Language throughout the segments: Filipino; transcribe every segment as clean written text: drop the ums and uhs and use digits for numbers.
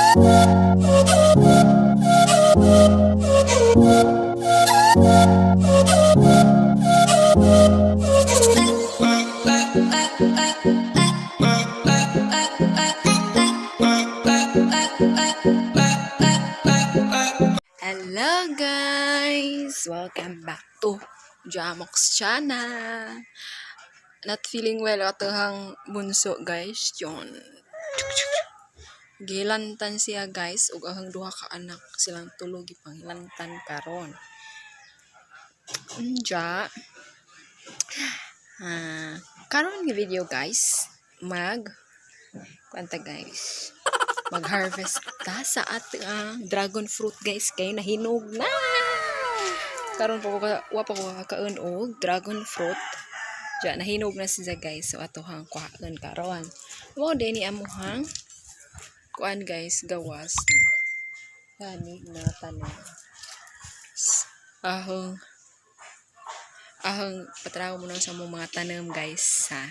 Hello guys! Welcome back to Jamox channel. Not feeling well atahang bunso guys. Yun. Gilantan siya guys ug ahang duha ka anak silang tulog ipanglantan karon. Ja. Karon nga video guys, kwanta guys. Mag-harvest ta sa ating dragon fruit guys kay nahinog na. Karon pa wa pa ko kakaon og dragon fruit. Ja nahinog na siya guys. So atohang kuhaan karon. Mo din ni amuhang kuan guys gawas. Gani na tanom. Ahong patraw mo na sa mga tanom guys ha.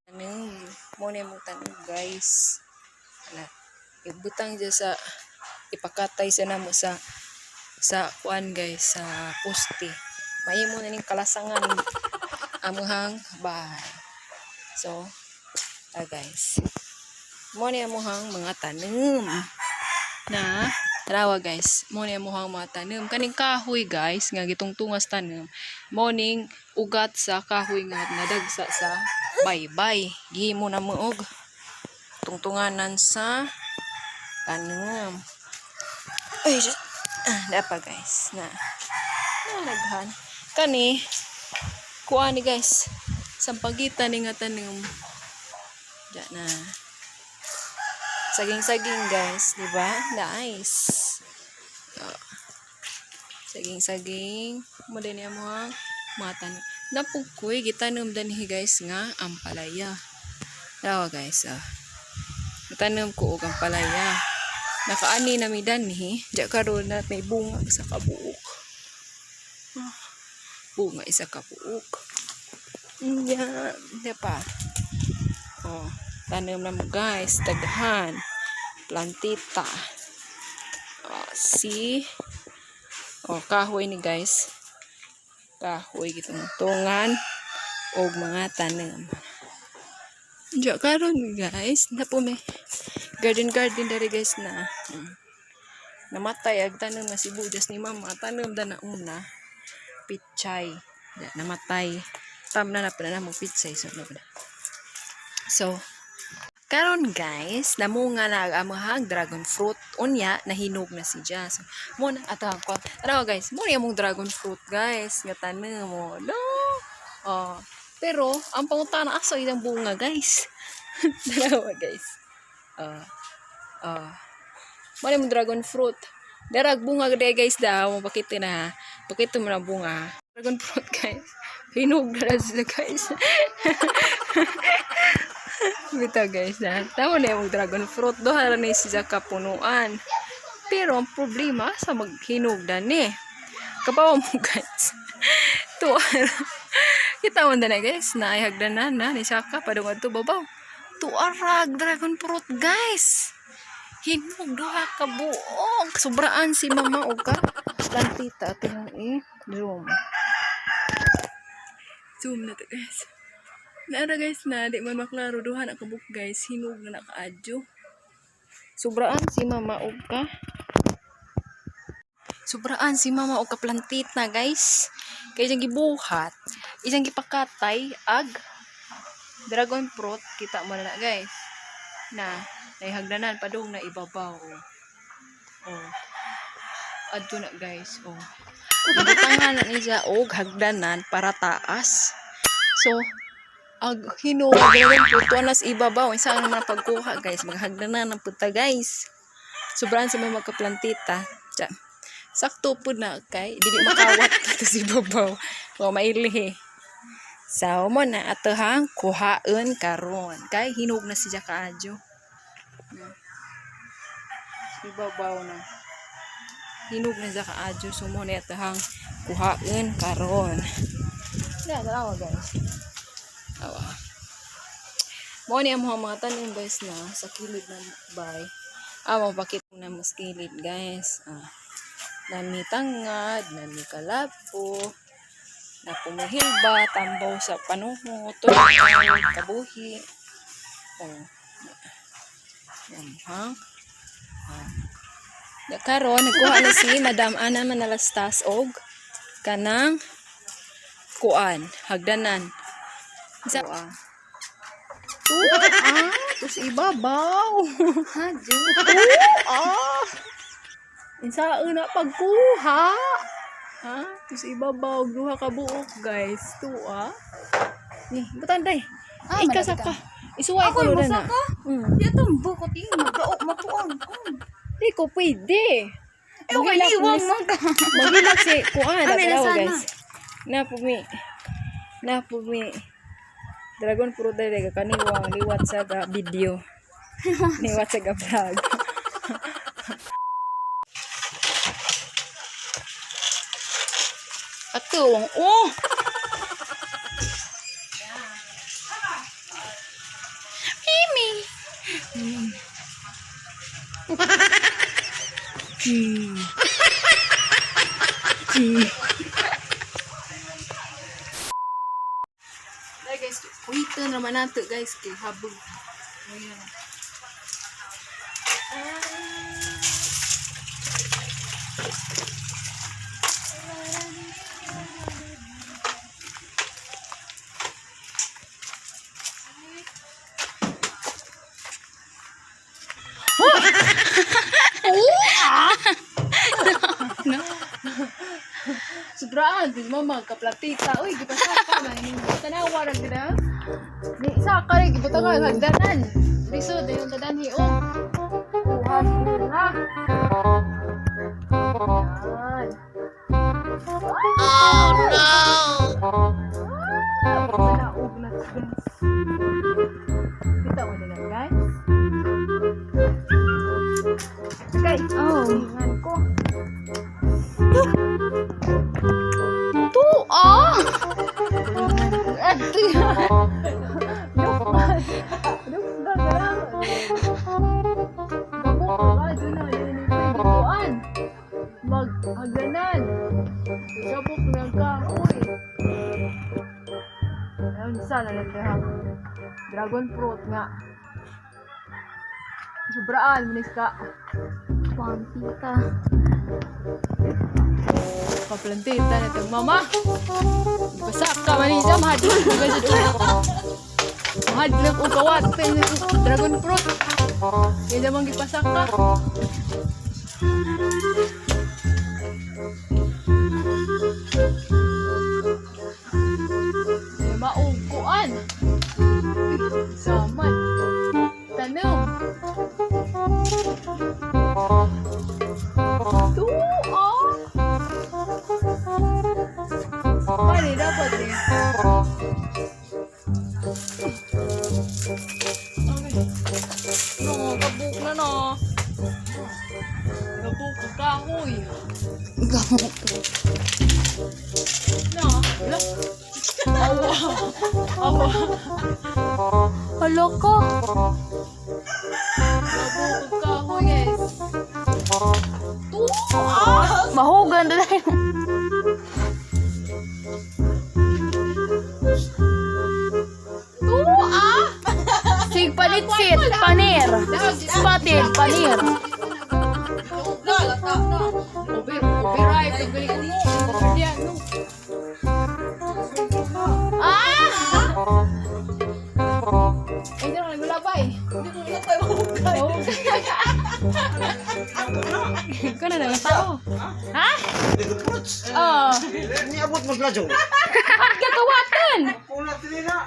Tanom mo na mo tanom guys. Ibutang dyan sa ipakatay sa namo sa kuan guys sa poste. Mahimo na ning kalasangan amuhang bahay. So guys. Mo ni amuhang mga tanom na tarawa guys. Mo ni amuhang mga tanom kaning kahoy guys nga gitungtungas tanom. Mo ning ugat sa kahoy nga nadagsa sa baybay. Gihimo na mo og tungtunganan sa tanom. Ay, dapa guys na naghan kani kuha ni guys sampagitan ni nga tanom diyan na saging guys, di ba? Nice. Saging mo din mo mga tanom napugkoy gitanom danhi guys nga ampalaya daw guys tanom ko og ampalaya. Nakaani na mi danhi, diya karon na may bunga sa kabuok. Bunga isa kabuok. Yeah, diba? Oh, tanom na mo guys, daghan. Plantita. Oh, see? Oh, kahoy ni guys. Kahoy gitungtungan og mga tanom. Diya karon guys, na po may garden dari guys na namatay ag tanom na sibuyas ni mama tanom da na una pichay namatay tam na mo pichay so karon guys namunga na amahang dragon fruit unya nahinog na si siya so mo na atang ko ano guys mo ni among dragon fruit guys nga tanom mo no pero ang pangutana aso ilang bunga guys dalawa guys mali mo dragon fruit darag bunga gede guys daw pakita na pakita mo na bunga dragon fruit guys hinog na sila guys bitaw guys na tama na yung dragon fruit doha na siya kapunuan pero ang problema sa maghinog na ni kabawa mo guys tuwara kita mo na guys na ihagdanan na ni Saka padungad to babaw tuarag dragon fruit guys hinog duha ka buok sobraan si mama og ka plantita ating zoom na to guys nara guys na di man maklaro duha na ka buok guys hinog na nakaadyo sobraan si mama og ka plantita guys kay isang gibuhat isang gipakatay ag dragon fruit kita mo na guys na naihagdanan padung na ibabaw adto na guys ibutangan na niya og hagdanan para taas so ag hinog dragon fruit tuanas ibabaw isa naman pagkuha guys maghagdanan ng puta guys sobrang sa mga magkaplantita sakto po na kay dili makawat dito si babaw mailihi so mo na atahang kuhaon karon kay hinog na siya kaadyo si babaw na hinog na siya kaadyo so mo na atahang kuhaon karon dalawa guys mo ni ang mga tanim guys na sa kilid ng bay Mapakit na muskilid guys. Nami tangad, nami kalapo, na pumihilba, tambaw sa panuho, tulay, kabuhi. Yan, ha? Karon nagkuha na si Madam Ana Manalastas og kanang kuan, hagdanan. Isa tus ibabaw. Hadyo. Insa na pagkuha. Ha? Tus ibabaw duha ka buok guys. Ni, butan day. Ika sa ka. Isuway ko na na. Yatong bukot yung magaok matuang. Di ko pwede. Iwang mo ka. Magilak si kuan na Lasana. guys. Na pumi. Dragon fruit dali ka kaniwang liwat sa video. Liwat sa vlog. Atong Mimi. Ay guys, uwitan naman nato guys kay habog. Ayan. Sobraan, di mama kaplatita. Uy, gipasaka man ni tanawa ra gid. Ni saka rin gibuta ka hagdanan. Lisod yung dadanhi o. Buhat na. Yan. Oh no. Naog na guys. Kita mo na guys. Okay. Ingan ko. Maghaganan. Gabok ng kahoy. Ayun, sana lang dragon fruit nga. Sobraan, manis ka. Pampita. Kaplantita na itong mama. Basak ka manisa, mahadlok mo ka dyan. Mahadlok o kawat. Dragon fruit. Kaya namang gipasak ka. Maungkuan. Saman. Tanong. Pwede dapat eh. Okay. No, kabuk na no. Kabuk ka kahoy. Gamok. No, wala. Awa. Awa. Hala ko. Kabuk ka kahoy guys. Mahugan na tayo. Sig panitsit, panir. Spotted, panir. Copyright, gali ko mo. Yan, no. Ay, dito na gulabay. Ikaw na naman tao. Ha? Oh. Niabot mo na dyan. Hadlo kawaton.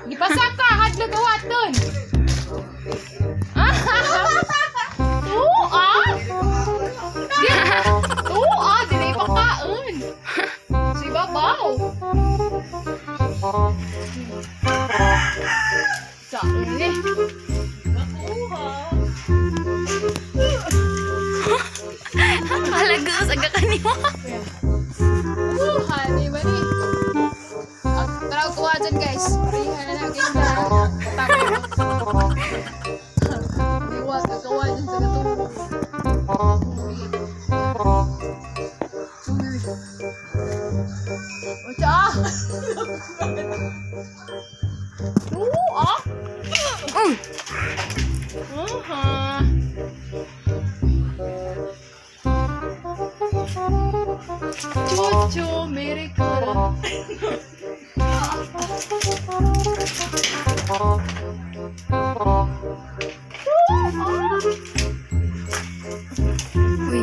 Gipasak ka, hadlo kawaton. Dili pakaon. Si babaw. Sa ini. Halaga sa kanimo. Hani ba ni? Tara ko dyan guys. Parihan na lagi na. Liwat, kagawa dyan sa katulog. Aha. Chuchu, miracle. Uy.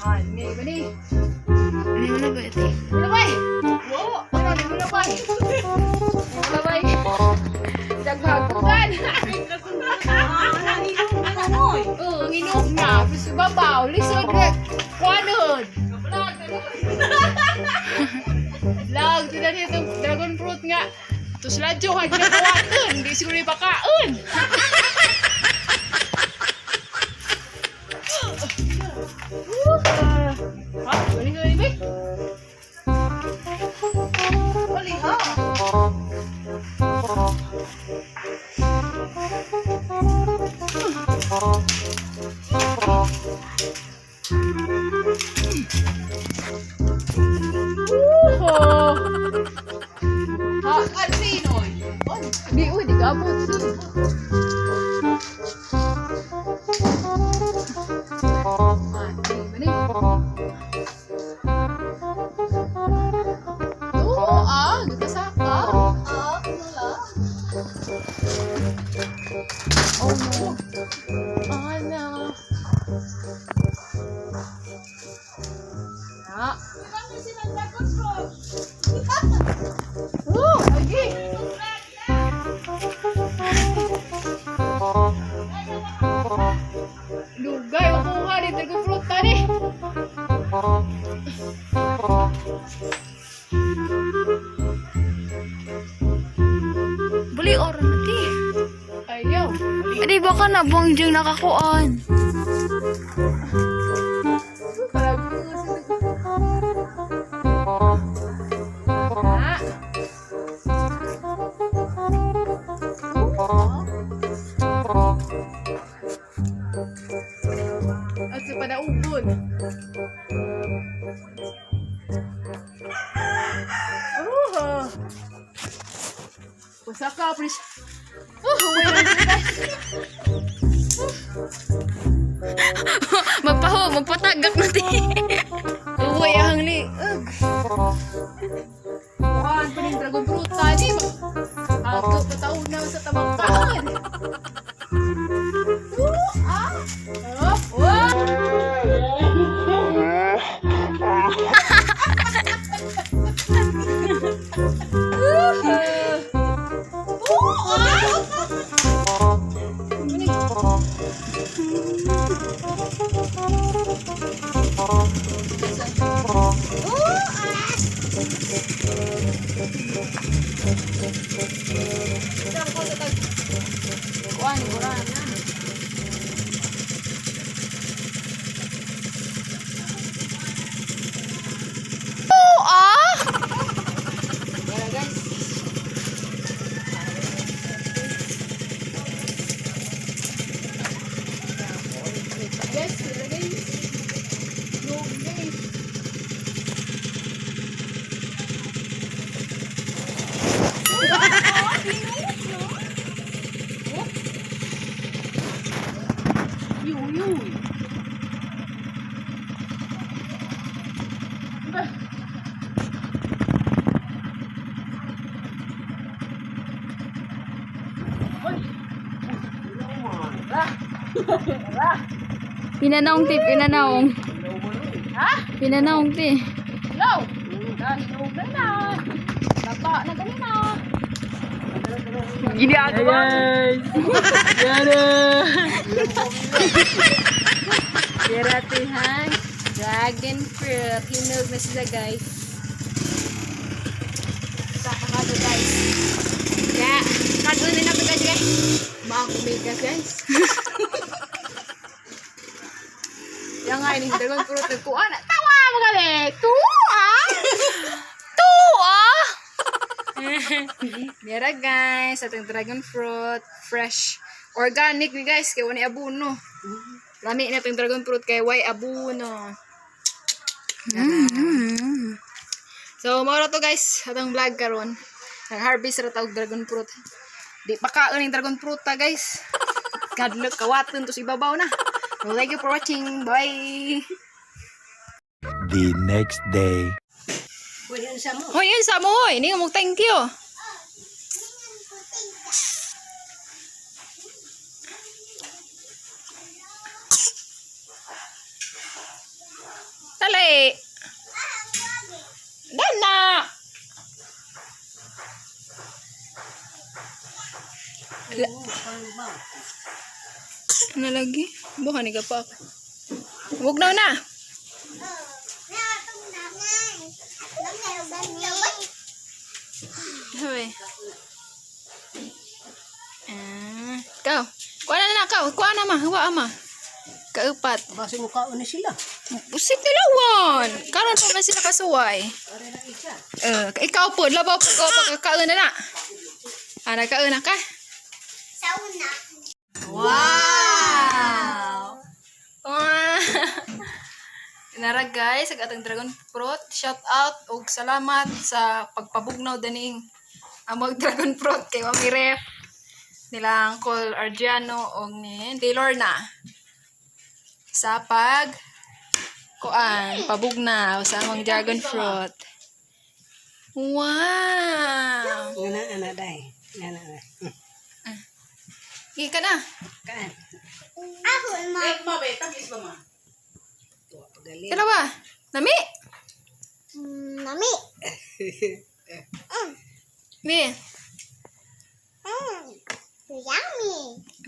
Ani ba ni? Ano mo na ba ito? Labay! Wow! Ano, di mo labay? Labay! Daghagugan! Oo, hinog na. Gusto babaw. Lisod na. Kuanod! Lag, tignan niyo itong dragon fruit nga. Tapos ladyo, hindi na kawatin. Hindi siguro ipakaon. Ha? Balik ka rin, Balik ha? Ha? Ano sino? Di, uy, di ka abot. Nagkasaka. Wala. Oh no. Ana. Na. Lagi. Dugay, makuha ni dragon fruit tadi. Bali orang nanti. Ayaw. Adi baka na buang jeng nakakuan. At sa panaubon. Pusaka, please. Magpatagak nanti. Uy, ang li. Bukan pa rin dragon fruit tadi. Ako, pataon na sa tabangkaan. Kuan, kurang na. Yan guys. Yes, guys. No, guys. Yuy. Pinanaong ti, pinanaong. Ha? Pinanaong ti. Hello? Nahinog na. Baba na ganina. Gini ako ba? Piratihan. Dragon fruit. Hinog na sila guys. Saka nga to guys. Kaya, kadunin na ito guys. Mga kumigas guys. Yang nga ini dragon fruit nagkuhan. Tawa magaling! Tuwa! Tuwa! Mira guys, atong dragon fruit, fresh, organic ni guys, kay wani abuno. Lami na itong dragon fruit kay way abuno. So, mao to guys, atong vlog karon. Nag-harvest ra tawag dragon fruit. Di pa kaon yung dragon fruit ta, guys. Kadlok kawaton to sa ibabaw na. So, thank you for watching. Bye! The next day. Pwede yun siya mo. Hoy, yun sa mo, hoy. Hindi nga mo thank you. Dali. Dana. Ano lagi? Bukan ni pa ako. Huwag na. Hoy. Kau. Kuha na kau. Kuha na huwa ama. Kaupat. Basi mo kaon ni sila. Busit nilawan. Karon pa man sila kasuway. Pare na isa. Ikaw po, labaw po ko pagkakaon na. Ana kaon na ka? Sauna. Wow! Wow! Nara guys, ang atong dragon fruit. Shout out ug salamat sa pagpabugnaw daning among dragon fruit kay Mami Ref. Nila Uncle Argiano og ni Taylorna. Sa pabugnaw sa among dragon fruit. Wow! Ana dai. Ana. Ika na. Kaan. Ako ma. Tuwa pagali. Kala ba? Nami? Nami. Mi? Yummy.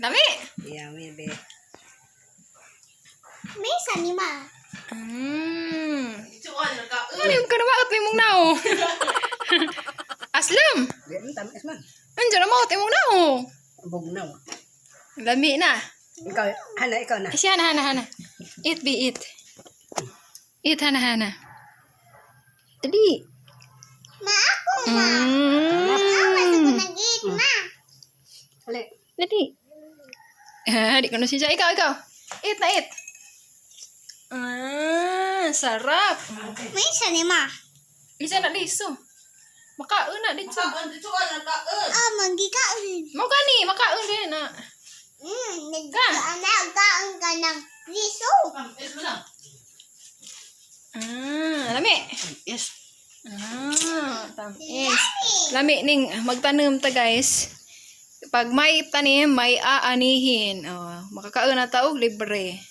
Nami? Yummy be. May sanima. Ano yung kanamakot may mong nao? Aslam! Di man tamis man. Andiyan na makot may mong nao. Bugnaw. Lami na. Ikaw, ikaw na. Siya, hana. Eat, be eat. Eat, hana. Dali. Ma ako ma. Awas ako nag-eat ma. Ali. Dali. Di ko na siya. Ikaw. Eat na eat. Sarap. May sanima. Isa na liso. Makaon na dito. Magkikain. Mau ka ni, makaon din na. Nagkaan ka ng riso. Lami. Yes. Tamis. Lami ning magtanim ta guys. Pag may tanim, may aanihin. Oh, makakaon na ta og libre.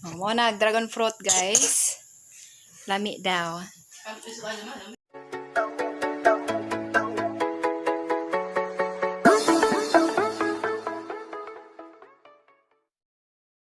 Oh, mo na dragon fruit guys. Lami daw.